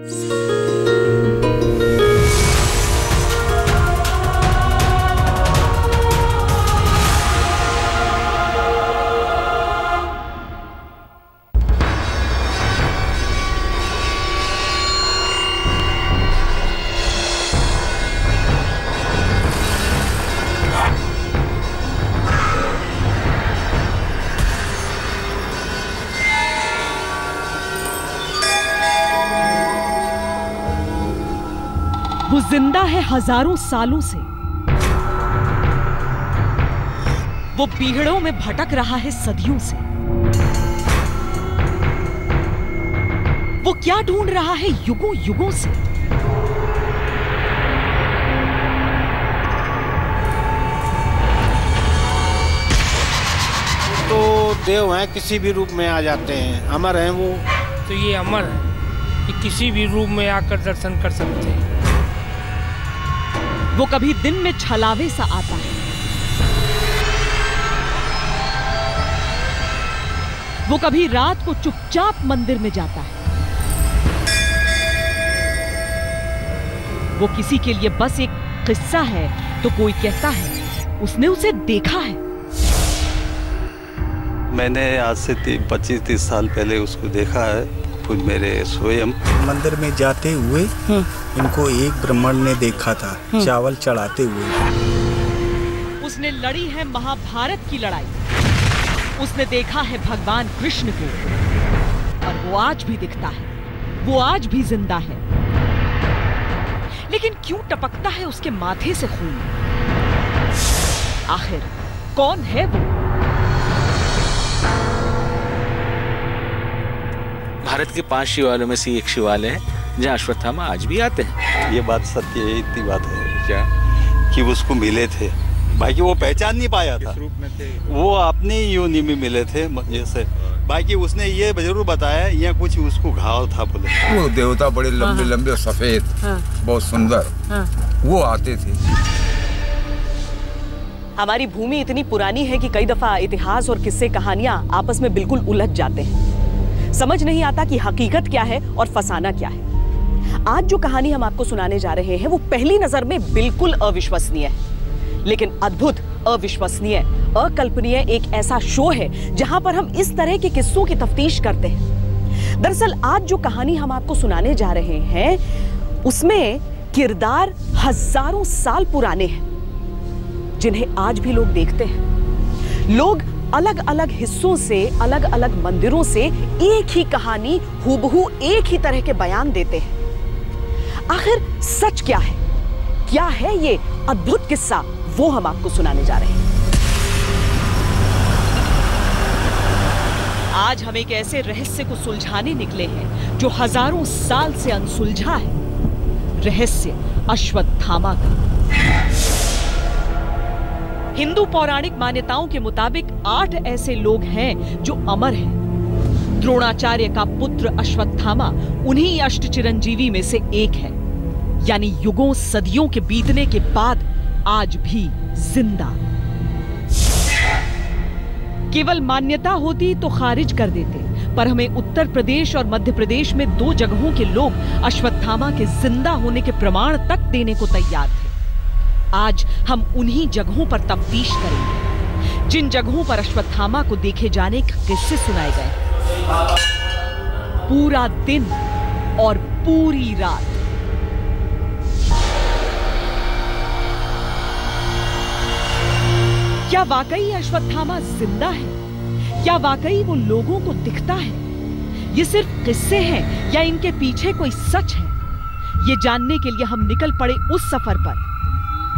वो जिंदा है हजारों सालों से। वो पीहड़ों में भटक रहा है सदियों से। वो क्या ढूंढ रहा है युगों युगों से। तो देव हैं, किसी भी रूप में आ जाते हैं, अमर हैं वो। तो ये अमर है, ये किसी भी रूप में आकर दर्शन कर सकते हैं। वो कभी दिन में छलावे सा आता है, वो कभी रात को चुपचाप मंदिर में जाता है। वो किसी के लिए बस एक किस्सा है तो कोई कहता है उसने उसे देखा है। मैंने आज से 25-30 साल पहले उसको देखा है, खुद मेरे स्वयं। मंदिर में जाते हुए इनको एक ब्राह्मण ने देखा था चावल चढ़ाते हुए। उसने लड़ी है महाभारत की लड़ाई, उसने देखा है भगवान कृष्ण को, और वो आज भी दिखता है, वो आज भी जिंदा है। लेकिन क्यों टपकता है उसके माथे से खून? आखिर कौन है वो? भारत के 5 शिवालयों में से एक शिवालय है जहाँ अश्वत्थामा आज भी आते हैं। ये बात सत्य है, इतनी बात है क्या कि उसको मिले थे, बाकी वो पहचान नहीं पाया था। रूप में थे वो अपने योनि में मिले थे जैसे, बाकी उसने ये जरूर बताया या कुछ उसको घाव था बोले। वो देवता बड़े लंबे लंबे और सफेद, बहुत सुंदर, वो आते थे। हमारी भूमि इतनी पुरानी है कि कई दफा इतिहास और किस्से कहानियां आपस में बिल्कुल उलझ जाते हैं। समझ नहीं आता कि हकीकत क्या है और फसाना क्या है। आज जो कहानी हम आपको सुनाने जा रहे हैं वो पहली नजर में बिल्कुल अविश्वसनीय है, लेकिन अद्भुत, अविश्वसनीय, अकल्पनीय एक ऐसा शो है जहां पर हम इस तरह के किस्सों की तफ्तीश करते हैं। दरअसल आज जो कहानी हम आपको सुनाने जा रहे हैं उसमें किरदार हजारों साल पुराने हैं जिन्हें आज भी लोग देखते हैं। लोग अलग अलग हिस्सों से, अलग अलग मंदिरों से एक ही कहानी हूबहू एक ही तरह के बयान देते हैं। आखिर सच क्या है? क्या है ये अद्भुत किस्सा? वो हम आपको सुनाने जा रहे हैं। आज हम एक ऐसे रहस्य को सुलझाने निकले हैं जो हजारों साल से अनसुलझा है। रहस्य अश्वत्थामा का। हिंदू पौराणिक मान्यताओं के मुताबिक 8 ऐसे लोग हैं जो अमर हैं। द्रोणाचार्य का पुत्र अश्वत्थामा उन्हीं अष्ट चिरंजीवी में से एक है, यानी युगों सदियों के बीतने के बाद आज भी जिंदा। केवल मान्यता होती तो खारिज कर देते, पर हमें उत्तर प्रदेश और मध्य प्रदेश में 2 जगहों के लोग अश्वत्थामा के जिंदा होने के प्रमाण तक देने को तैयार थे। आज हम उन्हीं जगहों पर तफ्तीश करेंगे जिन जगहों पर अश्वत्थामा को देखे जाने के किस्से सुनाए गए। पूरा दिन और पूरी रात। क्या वाकई अश्वत्थामा जिंदा है? क्या वाकई वो लोगों को दिखता है? ये सिर्फ किस्से हैं या इनके पीछे कोई सच है? ये जानने के लिए हम निकल पड़े उस सफर पर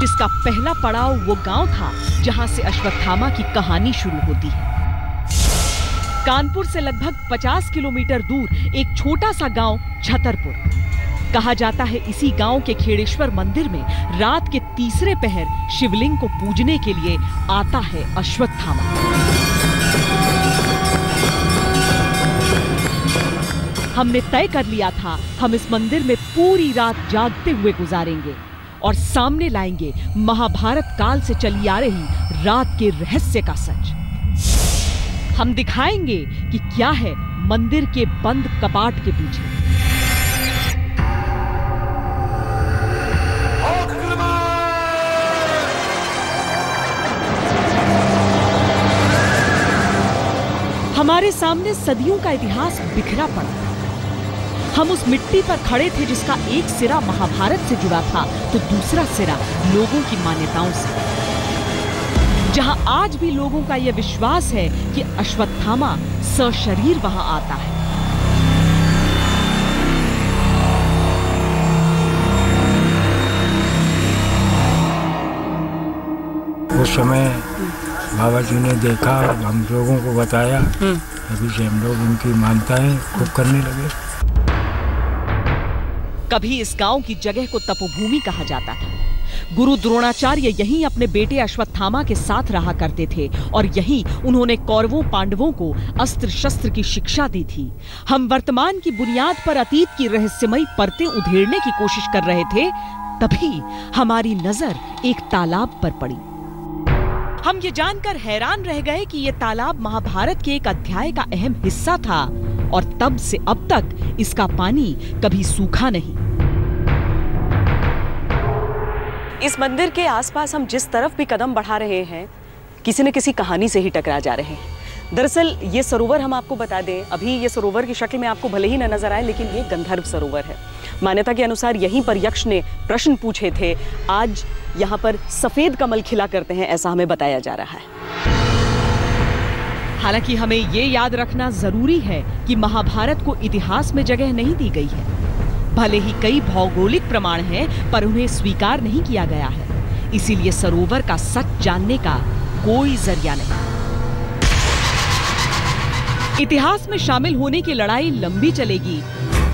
जिसका पहला पड़ाव वो गांव था जहां से अश्वत्थामा की कहानी शुरू होती है। कानपुर से लगभग 50 किलोमीटर दूर एक छोटा सा गांव छतरपुर। कहा जाता है इसी गांव के खेड़ेश्वर मंदिर में रात के तीसरे पहर शिवलिंग को पूजने के लिए आता है अश्वत्थामा। हमने तय कर लिया था हम इस मंदिर में पूरी रात जागते हुए गुजारेंगे और सामने लाएंगे महाभारत काल से चली आ रही रात के रहस्य का सच। हम दिखाएंगे कि क्या है मंदिर के बंद कपाट के पीछे। सामने सदियों का इतिहास बिखरा पड़ा था। हम उस मिट्टी पर खड़े थे जिसका एक सिरा महाभारत से जुड़ा था तो दूसरा सिरा लोगों की मान्यताओं से। जहां आज भी लोगों का यह विश्वास है कि अश्वत्थामा सशरीर वहां आता है। उस समय बाबा जी ने देखा, हम लोगों को बताया, अभी से हम लोग उनकी मान्यताएं खूब करने लगे। कभी इस गांव की जगह को तपोभूमि कहा जाता था। गुरु द्रोणाचार्य यहीं अपने बेटे अश्वत्थामा के साथ रहा करते थे और यहीं उन्होंने कौरवों पांडवों को अस्त्र शस्त्र की शिक्षा दी थी। हम वर्तमान की बुनियाद पर अतीत की रहस्यमयी परतें उधेड़ने की कोशिश कर रहे थे, तभी हमारी नजर एक तालाब पर पड़ी। हम ये जानकर हैरान रह गए कि यह तालाब महाभारत के एक अध्याय का अहम हिस्सा था और तब से अब तक इसका पानी कभी सूखा नहीं। इस मंदिर के आसपास हम जिस तरफ भी कदम बढ़ा रहे हैं, किसी न किसी कहानी से ही टकरा जा रहे हैं। दरअसल ये सरोवर हम आपको बता दें, अभी ये सरोवर की शक्ल में आपको भले ही न नजर आए, लेकिन ये गंधर्व सरोवर है। मान्यता के अनुसार यहीं पर यक्ष ने प्रश्न पूछे थे। आज यहाँ पर सफेद कमल खिला करते हैं, ऐसा हमें बताया जा रहा है। हालांकि हमें ये याद रखना जरूरी है कि महाभारत को इतिहास में जगह नहीं दी गई है। भले ही कई भौगोलिक प्रमाण हैं, पर उन्हें स्वीकार नहीं किया गया है। इसीलिए सरोवर का सच जानने का कोई जरिया नहीं। इतिहास में शामिल होने की लड़ाई लंबी चलेगी।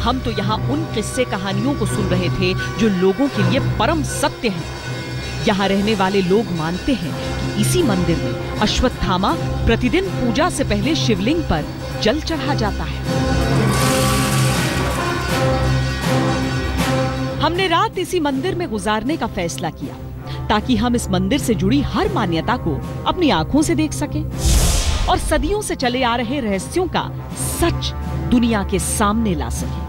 हम तो यहाँ उन किस्से कहानियों को सुन रहे थे जो लोगों के लिए परम सत्य हैं। यहाँ रहने वाले लोग मानते हैं कि इसी मंदिर में अश्वत्थामा प्रतिदिन पूजा से पहले शिवलिंग पर जल चढ़ा जाता है। हमने रात इसी मंदिर में गुजारने का फैसला किया ताकि हम इस मंदिर से जुड़ी हर मान्यता को अपनी आंखों से देख सकें और सदियों से चले आ रहे रहस्यों का सच दुनिया के सामने ला सकें।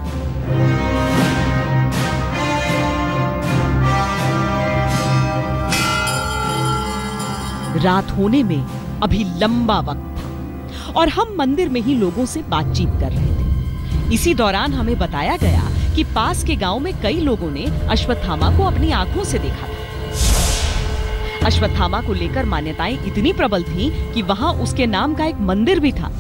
रात होने में अभी लंबा वक्त था और हम मंदिर में ही लोगों से बातचीत कर रहे थे। इसी दौरान हमें बताया गया कि पास के गांव में कई लोगों ने अश्वत्थामा को अपनी आंखों से देखा था। अश्वत्थामा को लेकर मान्यताएं इतनी प्रबल थीं कि वहां उसके नाम का एक मंदिर भी था।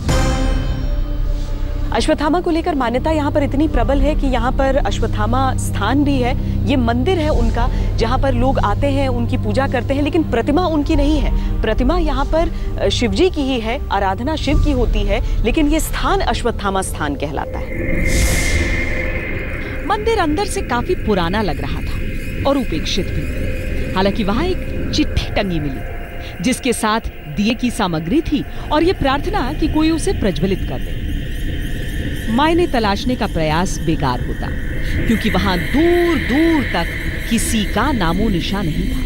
अश्वत्थामा को लेकर मान्यता यहाँ पर इतनी प्रबल है कि यहाँ पर अश्वत्थामा स्थान भी है। ये मंदिर है उनका, जहाँ पर लोग आते हैं, उनकी पूजा करते हैं, लेकिन प्रतिमा उनकी नहीं है। प्रतिमा यहाँ पर शिवजी की ही है, आराधना शिव की होती है, लेकिन ये स्थान अश्वत्थामा स्थान कहलाता है। मंदिर अंदर से काफी पुराना लग रहा था और उपेक्षित भी। हालांकि वहां एक चिट्ठी टंगी मिली जिसके साथ दिए की सामग्री थी और ये प्रार्थना कि कोई उसे प्रज्वलित कर दे। मायने तलाशने का प्रयास बेकार होता क्योंकि वहां दूर दूर तक किसी का नामो निशान नहीं था।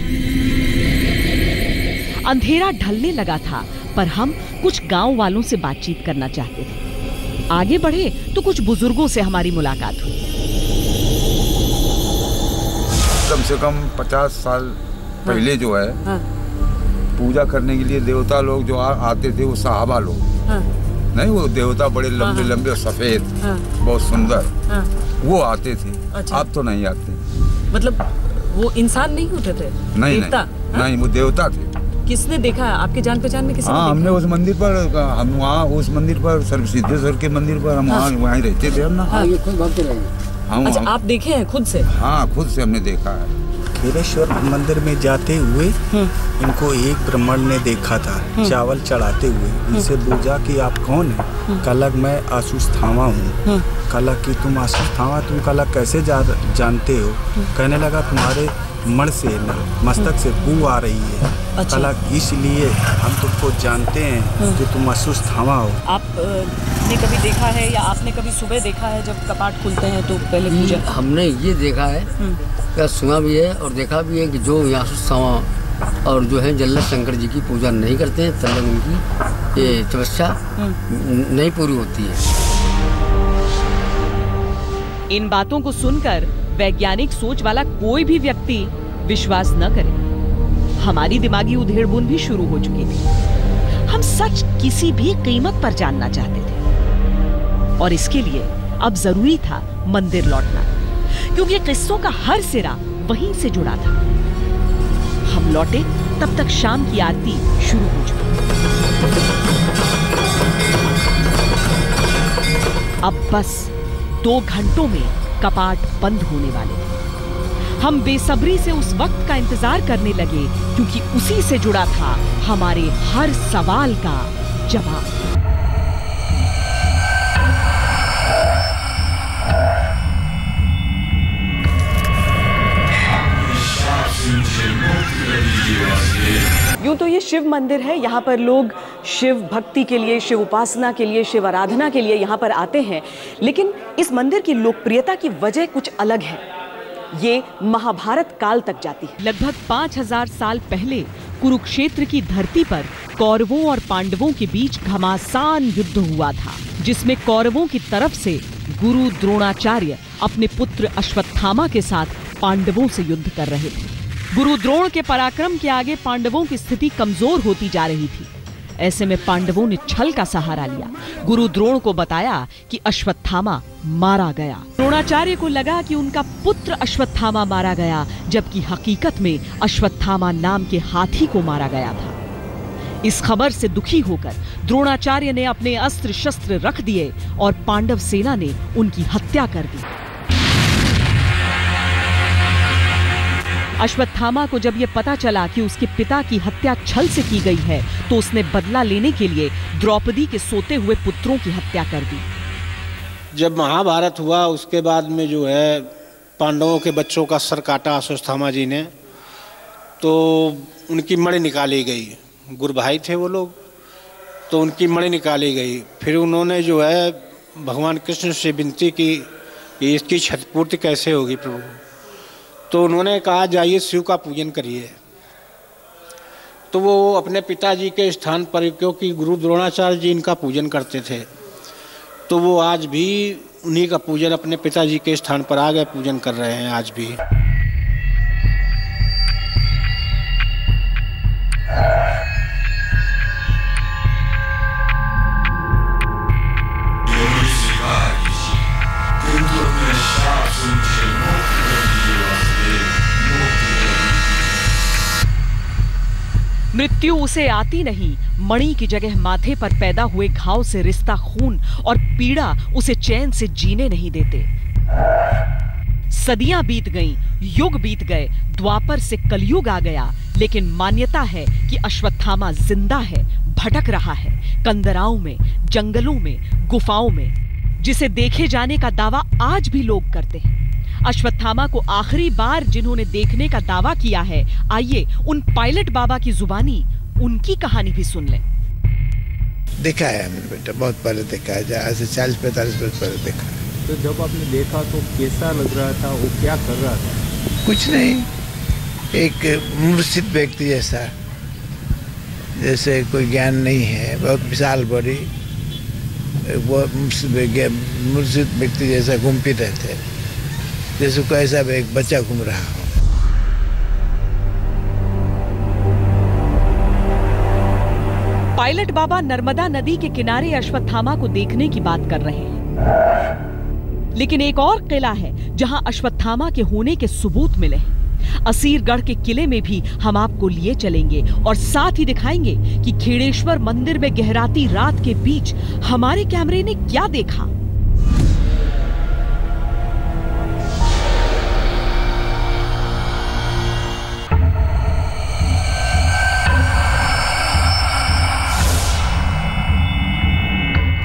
अंधेरा ढलने लगा था, पर हम कुछ गांव वालों से बातचीत करना चाहते थे। आगे बढ़े तो कुछ बुजुर्गों से हमारी मुलाकात हुई। कम से कम 50 साल पहले जो है पूजा करने के लिए देवता लोग जो आते थे, वो सहाबा लोग नहीं, वो देवता बड़े लंबे लंबे और सफेद, बहुत सुंदर, वो आते थे। अच्छा। अब तो नहीं आते। मतलब वो इंसान नहीं होते थे? नहीं देवता? नहीं, वो देवता थे। किसने देखा? आपके जान पहचान में किसने? हाँ, हमने उस मंदिर पर, हम वहाँ उस मंदिर पर, सिद्धेश्वर के मंदिर पर हम वहाँ रहते थे। हम ना अच्छा, आप देखे हैं खुद से? हाँ, खुद से हमने देखा है। खीरेश्वर मंदिर में जाते हुए इनको एक ब्राह्मण ने देखा था चावल चढ़ाते हुए। उनसे पूछा कि आप कौन हैं? कहा मैं अश्वत्थामा हूँ। कहा कि तुम अश्वत्थामा, तुम कहा कैसे जानते हो? कहने लगा तुम्हारे मण से, मस्तक से बू आ रही है। अच्छा। कहा इसलिए हम तुमको जानते हैं कि तुम अश्वत्थामा हो। आपने कभी देखा है या आपने कभी सुबह देखा है जब कपाट खुलते हैं तो पहले पूजा? हमने ये देखा है, क्या सुना भी है और देखा भी है कि जो अश्वत्थामा और जो है जल्लद शंकर जी की पूजा नहीं करते हैं, तब तक उनकी ये तपस्या नहीं पूरी होती है। इन बातों को सुनकर वैज्ञानिक सोच वाला कोई भी व्यक्ति विश्वास न करे। हमारी दिमागी उधेड़बुन भी शुरू हो चुकी थी। हम सच किसी भी कीमत पर जानना चाहते थे। और इसके लिए अब जरूरी था मंदिर लौटना, क्योंकि किस्सों का हर सिरा वहीं से जुड़ा था। हम लौटे तब तक शाम की आरती शुरू हो चुकी। अब बस 2 घंटों में कपाट बंद होने वाले थे। हम बेसब्री से उस वक्त का इंतजार करने लगे, क्योंकि उसी से जुड़ा था हमारे हर सवाल का जवाब। यूं तो ये शिव मंदिर है, यहाँ पर लोग शिव भक्ति के लिए, शिव उपासना के लिए, शिव आराधना के लिए यहाँ पर आते हैं। लेकिन इस मंदिर की लोकप्रियता की वजह कुछ अलग है। ये महाभारत काल तक जाती है। लगभग 5000 साल पहले कुरुक्षेत्र की धरती पर कौरवों और पांडवों के बीच घमासान युद्ध हुआ था, जिसमें कौरवों की तरफ से गुरु द्रोणाचार्य अपने पुत्र अश्वत्थामा के साथ पांडवों से युद्ध कर रहे थे। गुरु द्रोण के पराक्रम के आगे पांडवों की स्थिति कमजोर होती जा रही थी। ऐसे में पांडवों ने छल का सहारा लिया। गुरु द्रोण को बताया कि अश्वत्थामा मारा गया। द्रोणाचार्य को लगा कि उनका पुत्र अश्वत्थामा मारा गया, जबकि हकीकत में अश्वत्थामा नाम के हाथी को मारा गया था। इस खबर से दुखी होकर द्रोणाचार्य ने अपने अस्त्र शस्त्र रख दिए और पांडव सेना ने उनकी हत्या कर दी। अश्वत्थामा को जब यह पता चला कि उसके पिता की हत्या छल से की गई है, तो उसने बदला लेने के लिए द्रौपदी के सोते हुए पुत्रों की हत्या कर दी। जब महाभारत हुआ उसके बाद में जो है पांडवों के बच्चों का सर काटा अश्वत्थामा जी ने, तो उनकी मणि निकाली गई। गुरु भाई थे वो लोग, तो उनकी मणि निकाली गई। फिर उन्होंने जो है भगवान कृष्ण से विनती की कि इसकी क्षतिपूर्ति कैसे होगी प्रभु। तो उन्होंने कहा जाइए शिव का पूजन करिए। तो वो अपने पिताजी के स्थान पर, क्योंकि गुरु द्रोणाचार्य जी इनका पूजन करते थे, तो वो आज भी उन्हीं का पूजन अपने पिताजी के स्थान पर आ गए, पूजन कर रहे हैं आज भी। मृत्यु उसे आती नहीं, मणि की जगह माथे पर पैदा हुए घाव से रिश्ता खून और पीड़ा उसे चैन से जीने नहीं देते। सदियां बीत गईं, युग बीत गए, द्वापर से कलयुग आ गया, लेकिन मान्यता है कि अश्वत्थामा जिंदा है, भटक रहा है कंदराओं में, जंगलों में, गुफाओं में, जिसे देखे जाने का दावा आज भी लोग करते हैं। अश्वत्थामा को आखिरी बार जिन्होंने देखने का दावा किया है, आइए उन पायलट बाबा की जुबानी उनकी कहानी भी सुन लें। देखा है मेरे बेटा, बहुत पहले देखा है, ऐसे 40-45 वर्ष पहले देखा है। तो जब आपने देखा तो कैसा लग रहा था, वो क्या कर रहा था? कुछ नहीं, एक मूर्छित व्यक्ति जैसा, जैसे कोई ज्ञान नहीं है, बहुत विशाल बड़ी, वो मूर्छित व्यक्ति जैसा घूमते रहते, जैसे कोई ऐसा एक बच्चा घूम रहा हो। पायलट बाबा नर्मदा नदी के किनारे अश्वत्थामा को देखने की बात कर रहे हैं, लेकिन एक और किला है जहां अश्वत्थामा के होने के सबूत मिले हैं। असीरगढ़ के किले में भी हम आपको लिए चलेंगे और साथ ही दिखाएंगे कि खेड़ेश्वर मंदिर में गहराती रात के बीच हमारे कैमरे ने क्या देखा।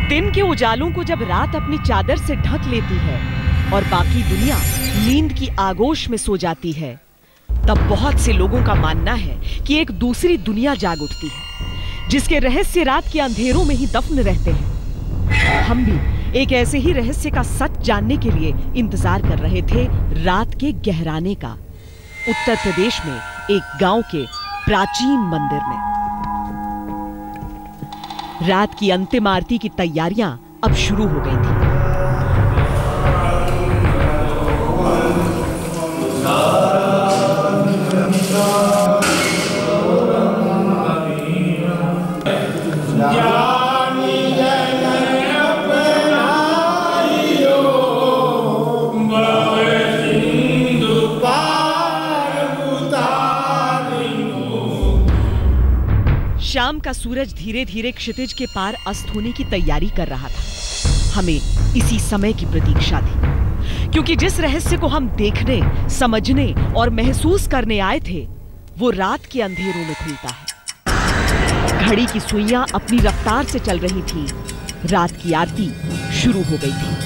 दिन के उजालों को जब रात अपनी चादर से ढक लेती है और बाकी दुनिया नींद की आगोश में सो जाती है, तब बहुत से लोगों का मानना है कि एक दूसरी दुनिया जाग उठती है, जिसके रहस्य रात के अंधेरों में ही दफन रहते हैं। हम भी एक ऐसे ही रहस्य का सच जानने के लिए इंतजार कर रहे थे रात के गहराने का, उत्तर प्रदेश में एक गांव के प्राचीन मंदिर में। रात की अंतिम आरती की तैयारियां अब शुरू हो गई थी। शाम का सूरज धीरे धीरे क्षितिज के पार अस्त होने की तैयारी कर रहा था। हमें इसी समय की प्रतीक्षा थी, क्योंकि जिस रहस्य को हम देखने, समझने और महसूस करने आए थे, वो रात के अंधेरों में खुलता है। घड़ी की सुइयां अपनी रफ्तार से चल रही थी। रात की आरती शुरू हो गई थी।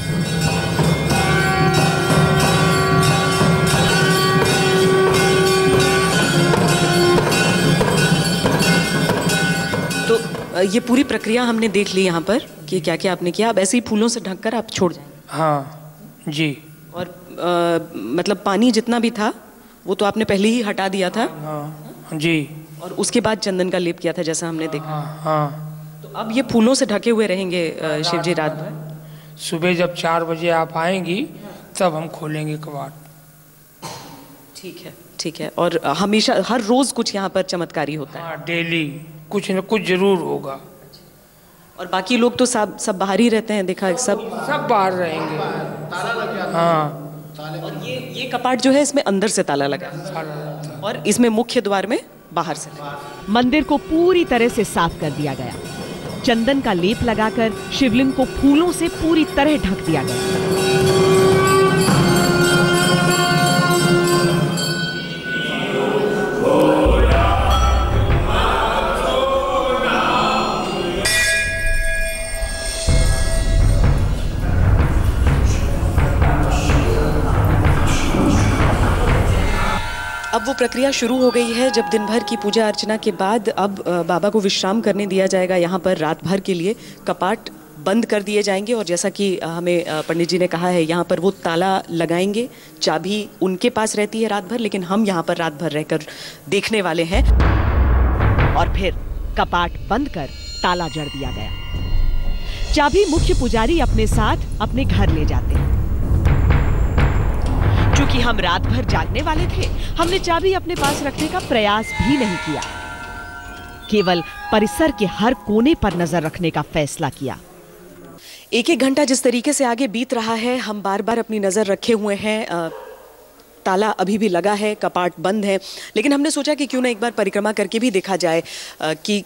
ये पूरी प्रक्रिया हमने देख ली यहाँ पर कि क्या क्या आपने किया। अब ऐसे ही फूलों से ढककर आप छोड़ जाएं। हाँ जी। और मतलब पानी जितना भी था वो तो आपने पहले ही हटा दिया था। हाँ जी। और उसके बाद चंदन का लेप किया था जैसा हमने देखा। हाँ। तो अब ये फूलों से ढके हुए रहेंगे शिव जी रात भर। सुबह जब 4 बजे आप आएंगी तब हम खोलेंगे कबाड़। ठीक है, ठीक है। और हमेशा हर रोज कुछ यहाँ पर चमत्कारी होता है? हाँ, डेली कुछ न कुछ जरूर होगा। और बाकी लोग तो सब बाहर ही रहते हैं, देखा सब बाहर रहेंगे। हाँ। और ये कपाट जो है इसमें अंदर से ताला लगा है और इसमें मुख्य द्वार में बाहर से। मंदिर को पूरी तरह से साफ कर दिया गया। चंदन का लेप लगाकर शिवलिंग को फूलों से पूरी तरह ढक दिया गया। अब वो प्रक्रिया शुरू हो गई है, जब दिन भर की पूजा अर्चना के बाद अब बाबा को विश्राम करने दिया जाएगा। यहाँ पर रात भर के लिए कपाट बंद कर दिए जाएंगे और जैसा कि हमें पंडित जी ने कहा है, यहाँ पर वो ताला लगाएंगे। चाबी उनके पास रहती है रात भर, लेकिन हम यहाँ पर रात भर रहकर देखने वाले हैं। और फिर कपाट बंद कर ताला जड़ दिया गया। चाबी मुख्य पुजारी अपने साथ अपने घर ले जाते हैं। चूंकि हम रात भर जागने वाले थे, हमने चाबी अपने पास रखने का प्रयास भी नहीं किया। केवल परिसर के हर कोने पर नजर रखने का फैसला किया। एक एक घंटा जिस तरीके से आगे बीत रहा है, हम बार बार अपनी नजर रखे हुए हैं। ताला अभी भी लगा है, कपाट बंद है, लेकिन हमने सोचा कि क्यों ना एक बार परिक्रमा करके भी देखा जाए कि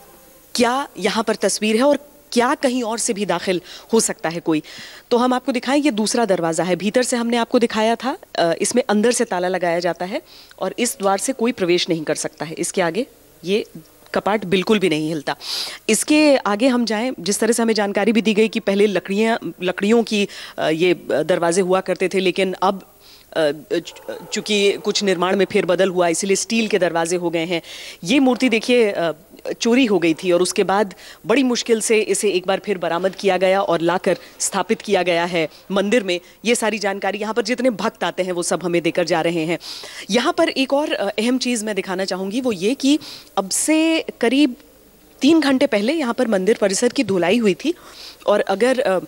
क्या यहाँ पर तस्वीर है और क्या कहीं और से भी दाखिल हो सकता है कोई। तो हम आपको दिखाएं, ये दूसरा दरवाज़ा है। भीतर से हमने आपको दिखाया था, इसमें अंदर से ताला लगाया जाता है और इस द्वार से कोई प्रवेश नहीं कर सकता है। इसके आगे ये कपाट बिल्कुल भी नहीं हिलता। इसके आगे हम जाएं, जिस तरह से हमें जानकारी भी दी गई कि पहले लकड़ियों की ये दरवाजे हुआ करते थे, लेकिन अब चूंकि कुछ निर्माण में फेरबदल हुआ, इसीलिए स्टील के दरवाजे हो गए हैं। ये मूर्ति देखिए चोरी हो गई थी और उसके बाद बड़ी मुश्किल से इसे एक बार फिर बरामद किया गया और लाकर स्थापित किया गया है मंदिर में। ये सारी जानकारी यहाँ पर जितने भक्त आते हैं वो सब हमें देकर जा रहे हैं। यहाँ पर एक और अहम चीज़ मैं दिखाना चाहूँगी, वो ये कि अब से करीब 3 घंटे पहले यहाँ पर मंदिर परिसर की धुलाई हुई थी और अगर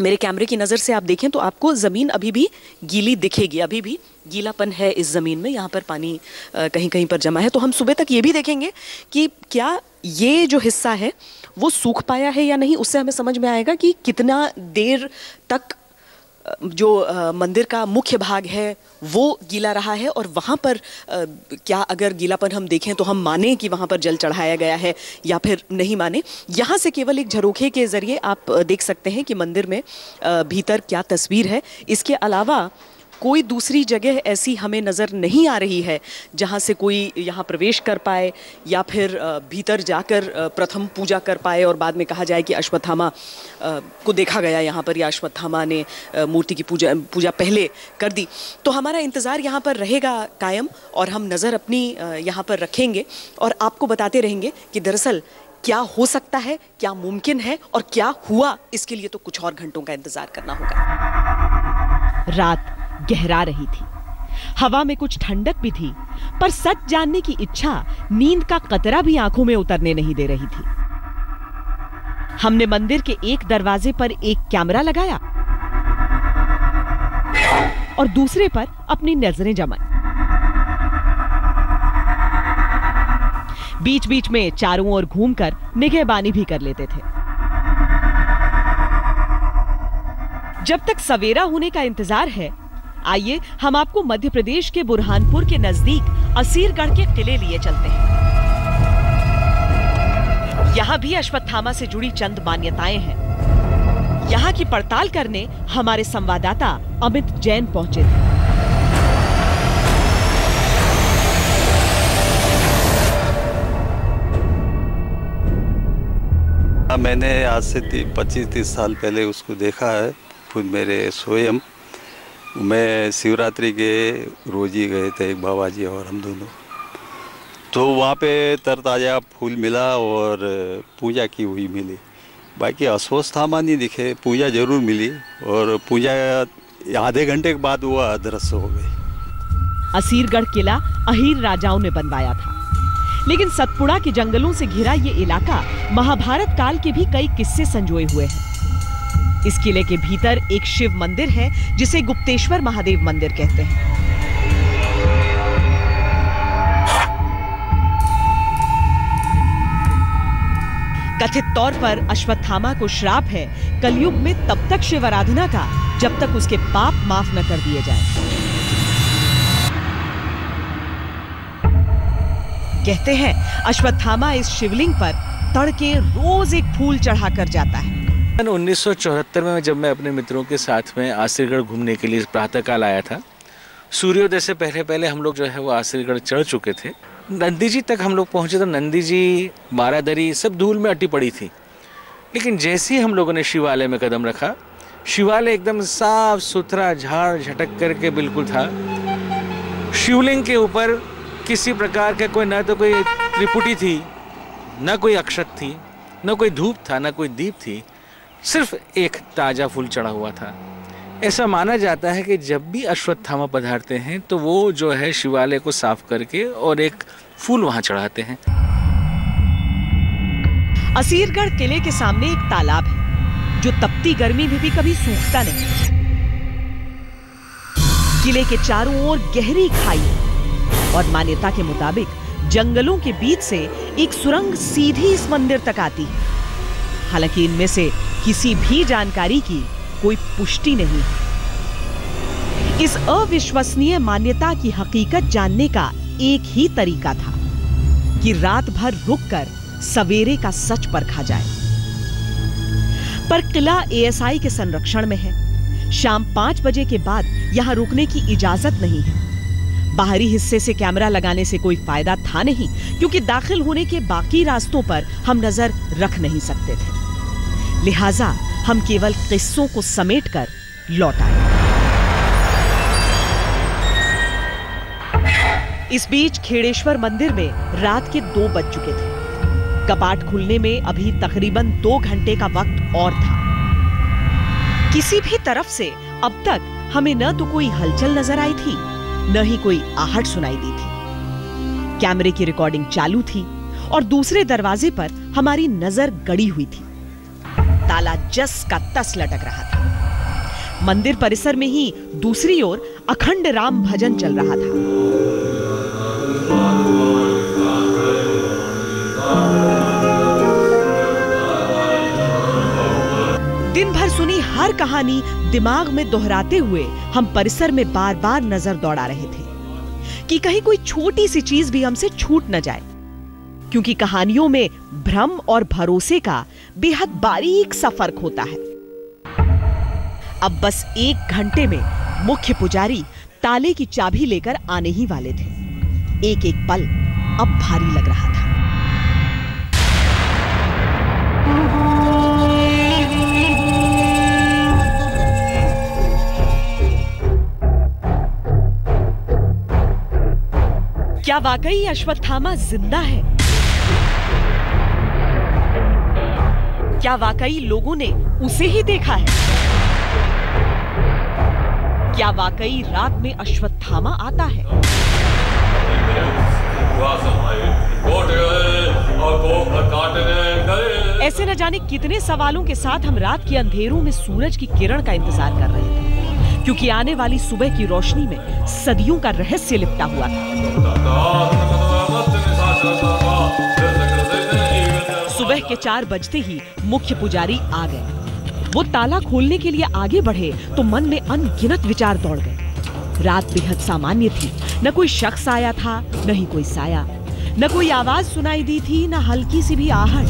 मेरे कैमरे की नज़र से आप देखें तो आपको ज़मीन अभी भी गीली दिखेगी। अभी भी गीलापन है इस ज़मीन में, यहाँ पर पानी कहीं कहीं पर जमा है। तो हम सुबह तक ये भी देखेंगे कि क्या ये जो हिस्सा है वो सूख पाया है या नहीं। उससे हमें समझ में आएगा कि कितना देर तक जो मंदिर का मुख्य भाग है वो गीला रहा है और वहाँ पर क्या अगर गीलापन हम देखें तो हम माने कि वहाँ पर जल चढ़ाया गया है या फिर नहीं माने। यहाँ से केवल एक झरोखे के ज़रिए आप देख सकते हैं कि मंदिर में भीतर क्या तस्वीर है। इसके अलावा कोई दूसरी जगह ऐसी हमें नज़र नहीं आ रही है जहाँ से कोई यहाँ प्रवेश कर पाए या फिर भीतर जाकर प्रथम पूजा कर पाए और बाद में कहा जाए कि अश्वत्थामा को देखा गया यहाँ पर या अश्वत्थामा ने मूर्ति की पूजा पहले कर दी। तो हमारा इंतज़ार यहाँ पर रहेगा कायम और हम नज़र अपनी यहाँ पर रखेंगे और आपको बताते रहेंगे कि दरअसल क्या हो सकता है, क्या मुमकिन है और क्या हुआ। इसके लिए तो कुछ और घंटों का इंतज़ार करना होगा। रात गहरा रही थी, हवा में कुछ ठंडक भी थी, पर सच जानने की इच्छा नींद का कतरा भी आंखों में उतरने नहीं दे रही थी। हमने मंदिर के एक दरवाजे पर एक कैमरा लगाया और दूसरे पर अपनी नजरें जमाई। बीच बीच में चारों ओर घूमकर निगहबानी भी कर लेते थे। जब तक सवेरा होने का इंतजार है, आइए हम आपको मध्य प्रदेश के बुरहानपुर के नजदीक असीरगढ़ के किले लिए चलते हैं। यहाँ भी अश्वत्थामा से जुड़ी चंद मान्यताएं हैं। यहाँ की पड़ताल करने हमारे संवाददाता अमित जैन पहुंचे थे। मैंने आज से 25-30 साल पहले उसको देखा है खुद मेरे स्वयं। मैं शिवरात्रि के रोज ही गए थे, एक बाबा जी और हम दोनों। तो वहाँ पे तरताज़ा फूल मिला और पूजा की हुई मिली। बाकी अश्वत्थामा नहीं दिखे, पूजा जरूर मिली और पूजा आधे घंटे के बाद वो अदृश्य हो गई। असीरगढ़ किला अहीर राजाओं ने बनवाया था, लेकिन सतपुड़ा के जंगलों से घिरा ये इलाका महाभारत काल के भी कई किस्से संजोए हुए हैं। इस किले के भीतर एक शिव मंदिर है जिसे गुप्तेश्वर महादेव मंदिर कहते हैं। कथित तौर पर अश्वत्थामा को श्राप है कलयुग में तब तक शिव आराधना का जब तक उसके पाप माफ न कर दिए जाएं। कहते हैं अश्वत्थामा इस शिवलिंग पर तड़के रोज एक फूल चढ़ाकर जाता है। 1974 में जब मैं अपने मित्रों के साथ में आसिरगढ़ घूमने के लिए प्रातःकाल आया था, सूर्योदय से पहले हम लोग जो है वो आसिरगढ़ चढ़ चुके थे। नंदी जी तक हम लोग पहुंचे तो नंदी जी, बारादरी सब धूल में अटी पड़ी थी। लेकिन जैसे ही हम लोगों ने शिवालय में कदम रखा, शिवालय एकदम साफ सुथरा झाड़ झटक करके बिल्कुल था। शिवलिंग के ऊपर किसी प्रकार का कोई, न तो कोई त्रिपुटी थी, न कोई अक्षत थी, न कोई धूप था, न कोई दीप थी, सिर्फ एक ताज़ा फूल चढ़ा हुआ था। ऐसा माना जाता है कि जब भी अश्वत्थामा पधारते हैं तो वो जो है शिवालय को साफ करके और एक फूल वहां चढ़ाते हैं। असीरगढ़ किले के सामने एक तालाब है जो तपती गर्मी में भी कभी सूखता नहीं। किले के चारों ओर गहरी खाई है और मान्यता के मुताबिक जंगलों के बीच से एक सुरंग सीधी इस मंदिर तक आती है। हालांकि इनमें से किसी भी जानकारी की कोई पुष्टि नहीं है। इस अविश्वसनीय मान्यता की हकीकत जानने का एक ही तरीका था कि रात भर रुककर सवेरे का सच परखा जाए। पर किला एएसआई के संरक्षण में है। शाम 5 बजे के बाद यहां रुकने की इजाजत नहीं है। बाहरी हिस्से से कैमरा लगाने से कोई फायदा था नहीं, क्योंकि दाखिल होने के बाकी रास्तों पर हम नजर रख नहीं सकते थे। लिहाजा हम केवल किस्सों को समेटकर लौट आए। इस बीच खेड़ेश्वर मंदिर में रात के 2 बज चुके थे। कपाट खुलने में अभी तकरीबन 2 घंटे का वक्त और था। किसी भी तरफ से अब तक हमें न तो कोई हलचल नजर आई थी, न ही कोई आहट सुनाई दी थी। कैमरे की रिकॉर्डिंग चालू थी और दूसरे दरवाजे पर हमारी नजर गड़ी हुई थी। ताला जस का तस लटक रहा था। मंदिर परिसर में ही दूसरी ओर अखंड राम भजन चल रहा था। दिन भर सुनी हर कहानी दिमाग में दोहराते हुए हम परिसर में बार बार नजर दौड़ा रहे थे कि कहीं कोई छोटी सी चीज भी हमसे छूट न जाए, क्योंकि कहानियों में भ्रम और भरोसे का बेहद बारीक सा फर्क होता है। अब बस 1 घंटे में मुख्य पुजारी ताले की चाबी लेकर आने ही वाले थे। एक एक पल अब भारी लग रहा था। क्या वाकई अश्वत्थामा जिंदा है? क्या वाकई लोगों ने उसे ही देखा है? क्या वाकई रात में अश्वत्थामा आता है? ऐसे न जाने कितने सवालों के साथ हम रात के अंधेरों में सूरज की किरण का इंतजार कर रहे थे, क्योंकि आने वाली सुबह की रोशनी में सदियों का रहस्य लिपटा हुआ था। सुबह के 4 बजते ही मुख्य पुजारी आ गए। वो ताला खोलने के लिए आगे बढ़े तो मन में अनगिनत विचार दौड़ गए। रात बेहद सामान्य थी। न कोई शख्स आया था, न ही कोई साया, न कोई आवाज सुनाई दी थी, न हल्की सी भी आहट।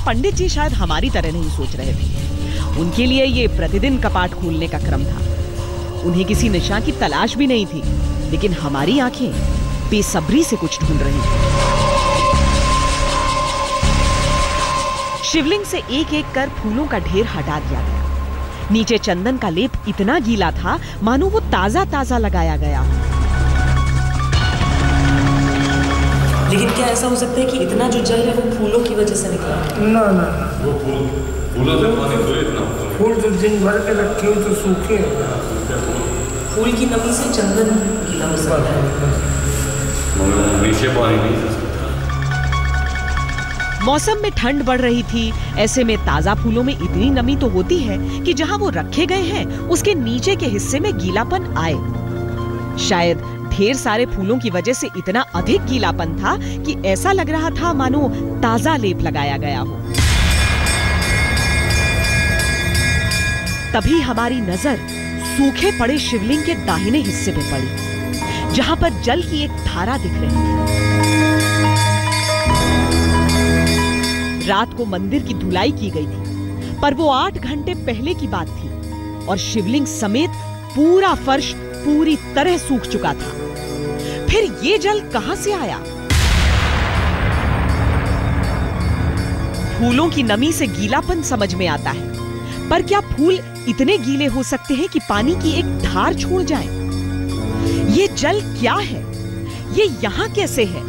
पंडित जी शायद हमारी तरह नहीं सोच रहे थे। उनके लिए ये प्रतिदिन कपाट खोलने का क्रम था। उन्हें किसी निशा की तलाश भी नहीं थी, लेकिन हमारी आंखें बेसब्री से कुछ ढूंढ रही थी। शिवलिंग से एक एक कर फूलों का ढेर हटा दिया गया। नीचे चंदन का लेप इतना गीला था मानो वो ताजा ताजा लगाया गया हो। लेकिन क्या ऐसा हो सकता है कि इतना जो जल है वो फूलों की वजह से निकला? ना ना, वो फूलों से पानी तो इतना फूल तो दिन भर के रखे हो तो सूखे। फूल की नमी से चंदन गीला हो सकता है। नीचे पानी नहीं। मौसम में ठंड बढ़ रही थी, ऐसे में ताजा फूलों में इतनी नमी तो होती है कि जहां वो रखे गए हैं उसके नीचे के हिस्से में गीलापन आए। शायद ढेर सारे फूलों की वजह से इतना अधिक गीलापन था कि ऐसा लग रहा था मानो ताजा लेप लगाया गया हो। तभी हमारी नजर सूखे पड़े शिवलिंग के दाहिने हिस्से पे पड़ी, जहां पर जल की एक धारा दिख रही थी। रात को मंदिर की धुलाई की गई थी, पर वो 8 घंटे पहले की बात थी और शिवलिंग समेत पूरा फर्श पूरी तरह सूख चुका था। फिर ये जल कहां से आया? फूलों की नमी से गीलापन समझ में आता है, पर क्या फूल इतने गीले हो सकते हैं कि पानी की एक धार छोड़ जाए? ये जल क्या है? ये यहां कैसे है?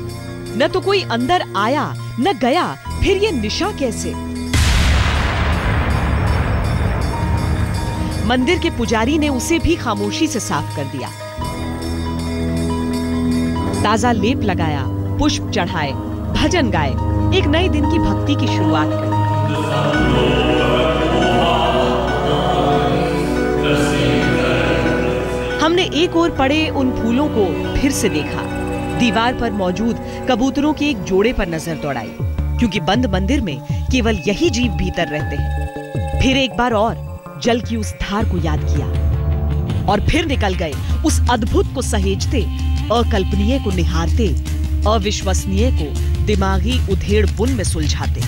न तो कोई अंदर आया न गया, फिर ये निशा कैसे? मंदिर के पुजारी ने उसे भी खामोशी से साफ कर दिया। ताजा लेप लगाया, पुष्प चढ़ाए, भजन गाए, एक नए दिन की भक्ति की शुरुआत कर। हमने एक ओर पड़े उन फूलों को फिर से देखा। दीवार पर मौजूद कबूतरों के एक जोड़े पर नजर दौड़ाई, क्योंकि बंद मंदिर में केवल यही जीव भीतर रहते हैं। फिर एक बार और जल की उस धार को याद किया और फिर निकल गए उस अद्भुत को सहेजते, अकल्पनीय को निहारते, अविश्वसनीय को दिमागी उधेड़ बुन में सुलझाते।